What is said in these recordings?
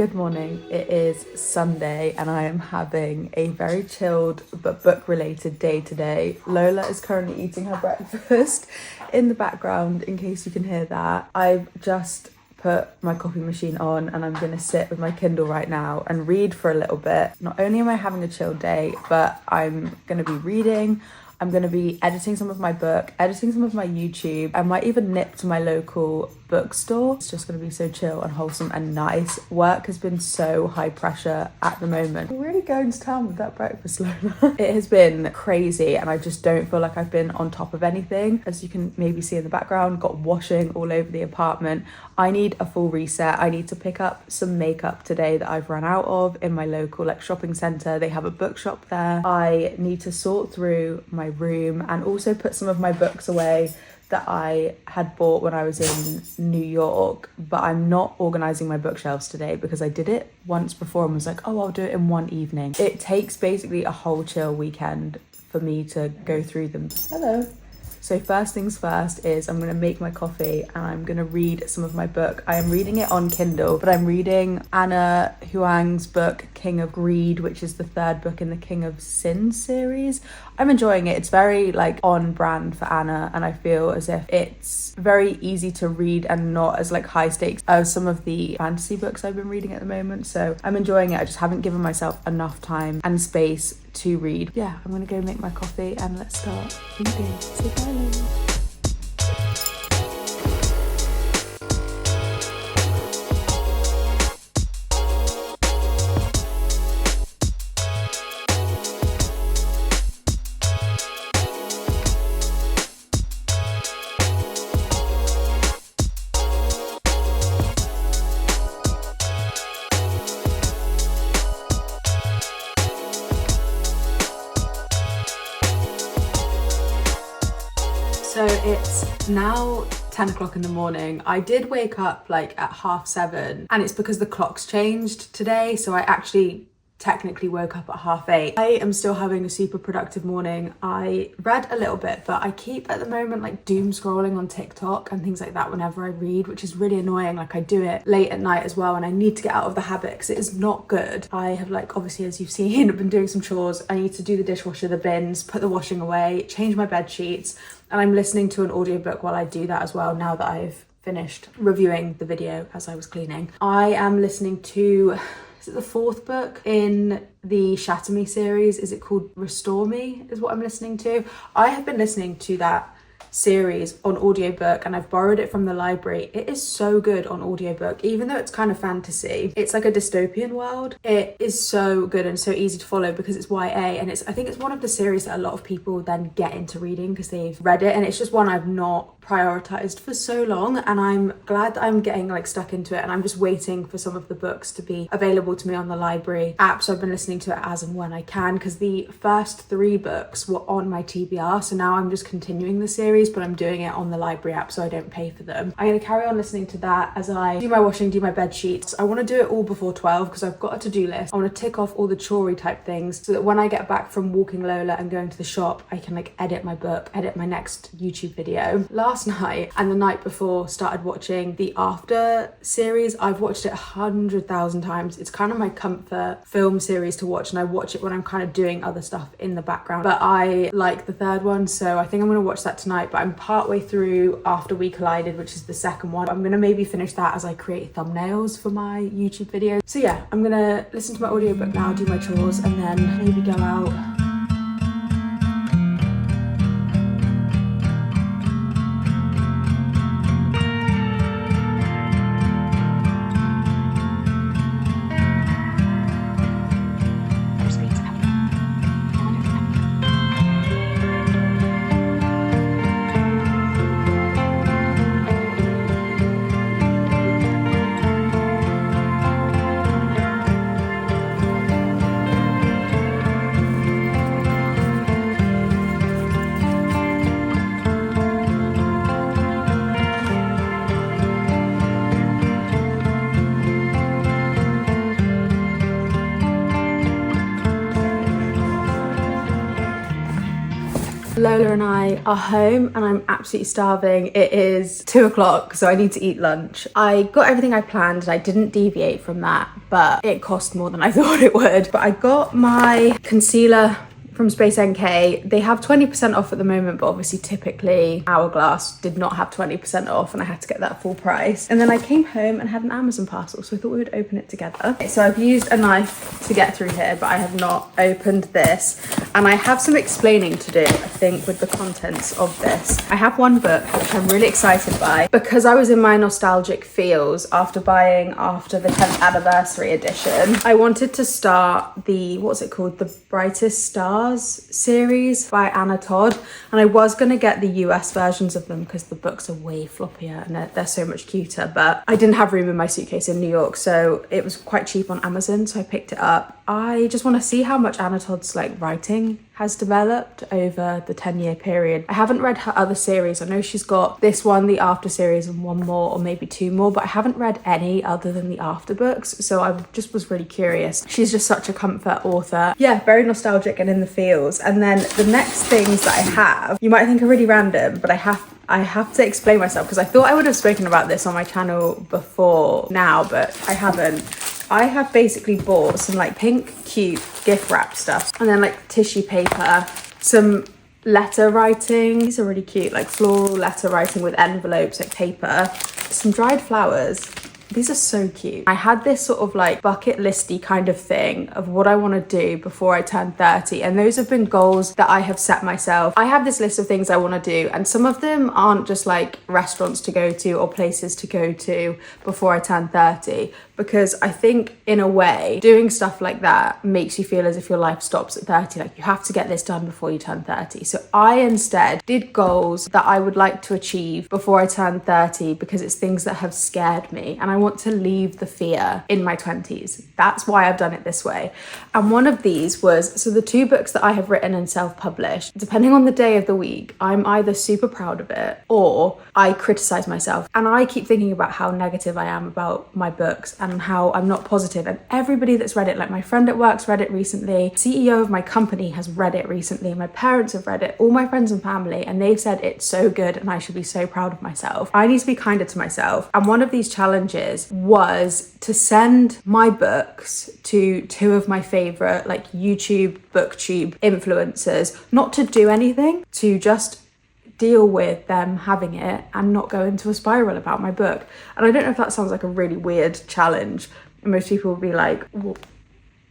Good morning. It is Sunday and I am having a very chilled but book related day today. Lola is currently eating her breakfast in the background in case you can hear that. I've just put my coffee machine on and I'm going to sit with my Kindle right now and read for a little bit. Not only am I having a chill day, but I'm going to be reading. I'm going to be editing some of my book, editing some of my YouTube. I might even nip to my local bookstore. It's just going to be so chill and wholesome and nice. Work has been so high pressure at the moment. I'm really going to town with that breakfast, Lola. It has been crazy and I just don't feel like I've been on top of anything. As you can maybe see in the background, got washing all over the apartment. I need a full reset. I need to pick up some makeup today that I've run out of in my local shopping centre. They have a bookshop there. I need to sort through my room and also put some of my books away that I had bought when I was in New York, but I'm not organising my bookshelves today because I did it once before and was like, oh, I'll do it in one evening. It takes basically a whole chill weekend for me to go through them. Hello. So first things first is I'm going to make my coffee and I'm going to read some of my book. I am reading it on Kindle, but I'm reading Anna Huang's book, King of Greed, which is the third book in the King of Sin series. I'm enjoying it. It's very on brand for Anna and I feel as if it's very easy to read and not as high stakes as some of the fantasy books I've been reading at the moment. So I'm enjoying it. I just haven't given myself enough time and space to read. Yeah, I'm gonna go make my coffee and let's start reading. So bye. So it's now 10 o'clock in the morning. I did wake up at 7:30 and it's because the clocks changed today. So I actually technically woke up at 8:30. I am still having a super productive morning. I read a little bit, but I keep at the moment doom scrolling on TikTok and things like that whenever I read, which is really annoying. I do it late at night as well and I need to get out of the habit because it is not good. I have obviously, as you've seen, I've been doing some chores. I need to do the dishwasher, the bins, put the washing away, change my bed sheets, and I'm listening to an audiobook while I do that as well now that I've finished reviewing the video as I was cleaning. I am listening to, is it the fourth book in the Shatter Me series? Is it called Restore Me is what I'm listening to? I have been listening to that series on audiobook and I've borrowed it from the library. It is so good on audiobook, even though it's kind of fantasy. It's like a dystopian world. It is so good and so easy to follow because it's YA and I think it's one of the series that a lot of people then get into reading because they've read it, and it's just one I've not prioritized for so long, and I'm glad that I'm getting stuck into it, and I'm just waiting for some of the books to be available to me on the library app. So I've been listening to it as and when I can because the first 3 books were on my TBR, so now I'm just continuing the series, but I'm doing it on the library app so I don't pay for them. I'm going to carry on listening to that as I do my washing, do my bed sheets. I want to do it all before 12 because I've got a to-do list. I want to tick off all the chorey type things so that when I get back from walking Lola and going to the shop, I can edit my book, edit my next YouTube video. Last night and the night before started watching the After series. I've watched it 100,000 times. It's kind of my comfort film series to watch and I watch it when I'm kind of doing other stuff in the background, but I like the third one, so I think I'm going to watch that tonight. But I'm partway through After We Collided, which is the second one. I'm gonna maybe finish that as I create thumbnails for my YouTube videos. So yeah, I'm gonna listen to my audiobook now, do my chores, and then maybe go out. Lola and I are home and I'm absolutely starving. It is 2 o'clock, so I need to eat lunch. I got everything I planned and I didn't deviate from that, but it cost more than I thought it would. But I got my concealer from Space NK. They have 20% off at the moment, but obviously typically Hourglass did not have 20% off and I had to get that full price. And then I came home and had an Amazon parcel, so I thought we would open it together. Okay, so I've used a knife to get through here, but I have not opened this. And I have some explaining to do, I think, with the contents of this. I have one book, which I'm really excited by, because I was in my nostalgic feels after buying after the 10th anniversary edition. I wanted to start the, what's it called? The Brightest Stars series by Anna Todd, and I was going to get the US versions of them because the books are way floppier and they're so much cuter, but I didn't have room in my suitcase in New York, so it was quite cheap on Amazon, so I picked it up. I just want to see how much Anna Todd's like writing has developed over the 10-year period. I haven't read her other series. I know she's got this one, the After series, and one more or maybe two more, but I haven't read any other than the After books, so I just was really curious. She's just such a comfort author. Yeah, very nostalgic and in the feels. And then the next things that I have, you might think are really random, but I have to explain myself because I thought I would have spoken about this on my channel before now, but I haven't. I have basically bought some like pink, cute gift wrap stuff and then like tissue paper, some letter writing. These are really cute, like floral letter writing with envelopes, like paper, some dried flowers. These are so cute. I had this sort of like bucket listy kind of thing of what I want to do before I turn 30, and those have been goals that I have set myself. I have this list of things I want to do, and some of them aren't just like restaurants to go to or places to go to before I turn 30, because I think in a way doing stuff like that makes you feel as if your life stops at 30, like you have to get this done before you turn 30. So I instead did goals that I would like to achieve before I turn 30 because it's things that have scared me, and I want to leave the fear in my 20s. That's why I've done it this way. And one of these was, so the two books that I have written and self-published, depending on the day of the week, I'm either super proud of it or I criticize myself. And I keep thinking about how negative I am about my books and how I'm not positive. And everybody that's read it, like my friend at work's read it recently, CEO of my company has read it recently, my parents have read it, all my friends and family, and they've said it's so good and I should be so proud of myself. I need to be kinder to myself. And one of these challenges was to send my books to two of my favorite like YouTube, booktube influencers, not to do anything, to just deal with them having it and not go into a spiral about my book. And I don't know if that sounds like a really weird challenge, and most people will be like, well,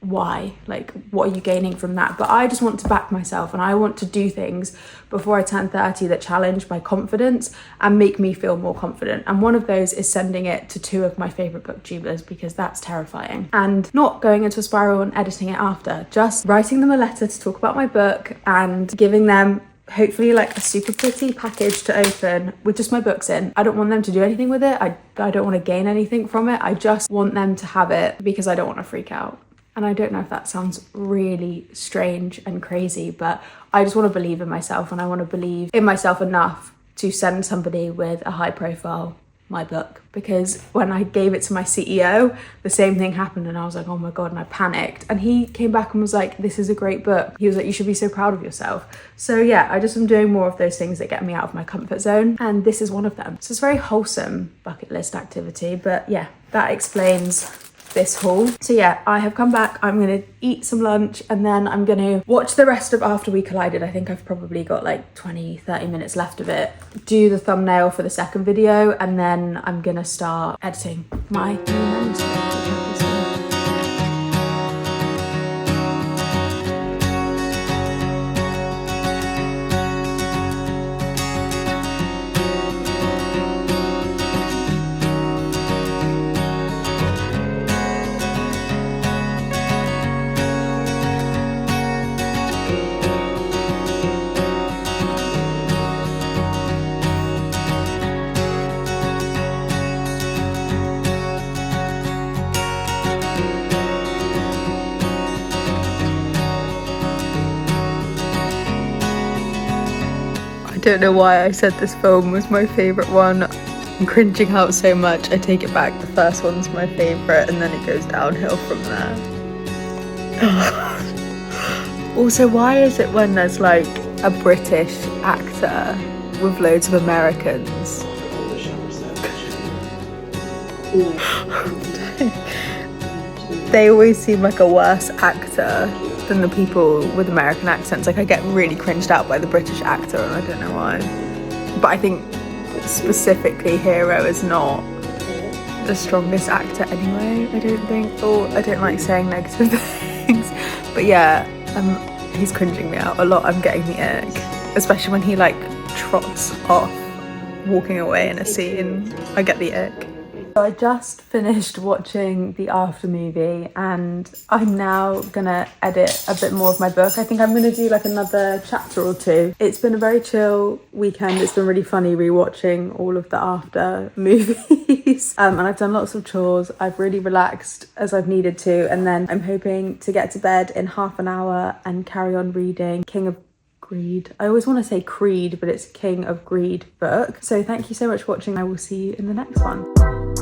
why? Like, what are you gaining from that? But I just want to back myself, and I want to do things before I turn 30 that challenge my confidence and make me feel more confident. And one of those is sending it to two of my favorite booktubers, because that's terrifying. And not going into a spiral and editing it after, just writing them a letter to talk about my book and giving them hopefully like a super pretty package to open with just my books in. I don't want them to do anything with it. I don't want to gain anything from it. I just want them to have it because I don't want to freak out. And I don't know if that sounds really strange and crazy, but I just want to believe in myself, and I want to believe in myself enough to send somebody with a high profile my book. Because when I gave it to my CEO, the same thing happened, and I was like, oh my God, and I panicked. And he came back and was like, this is a great book. He was like, you should be so proud of yourself. So yeah, I just am doing more of those things that get me out of my comfort zone, and this is one of them. So it's a very wholesome bucket list activity, but yeah, that explains this haul. So yeah, I have come back. I'm gonna eat some lunch and then I'm gonna watch the rest of After We Collided. I think I've probably got like 20-30 minutes left of it, do the thumbnail for the second video, and then I'm gonna start editing my new manuscript. I don't know why I said this film was my favourite one. I'm cringing out so much. I take it back. The first one's my favourite and then it goes downhill from there. Also, why is it when there's like a British actor with loads of Americans, they always seem like a worse actor than the people with American accents? Like, I get really cringed out by the British actor and I don't know why. But I think specifically Hero is not the strongest actor anyway, I don't think. Or I don't like saying negative things. But yeah, he's cringing me out a lot. I'm getting the ick. Especially when he like trots off walking away in a scene. I get the ick. So I just finished watching the after movie and I'm now gonna edit a bit more of my book. I think I'm gonna do like another chapter or two. It's been a very chill weekend. It's been really funny rewatching all of the after movies. And I've done lots of chores. I've really relaxed as I've needed to. And then I'm hoping to get to bed in half an hour and carry on reading King of Greed. I always want to say Creed, but it's King of Greed book. So thank you so much for watching. I will see you in the next one.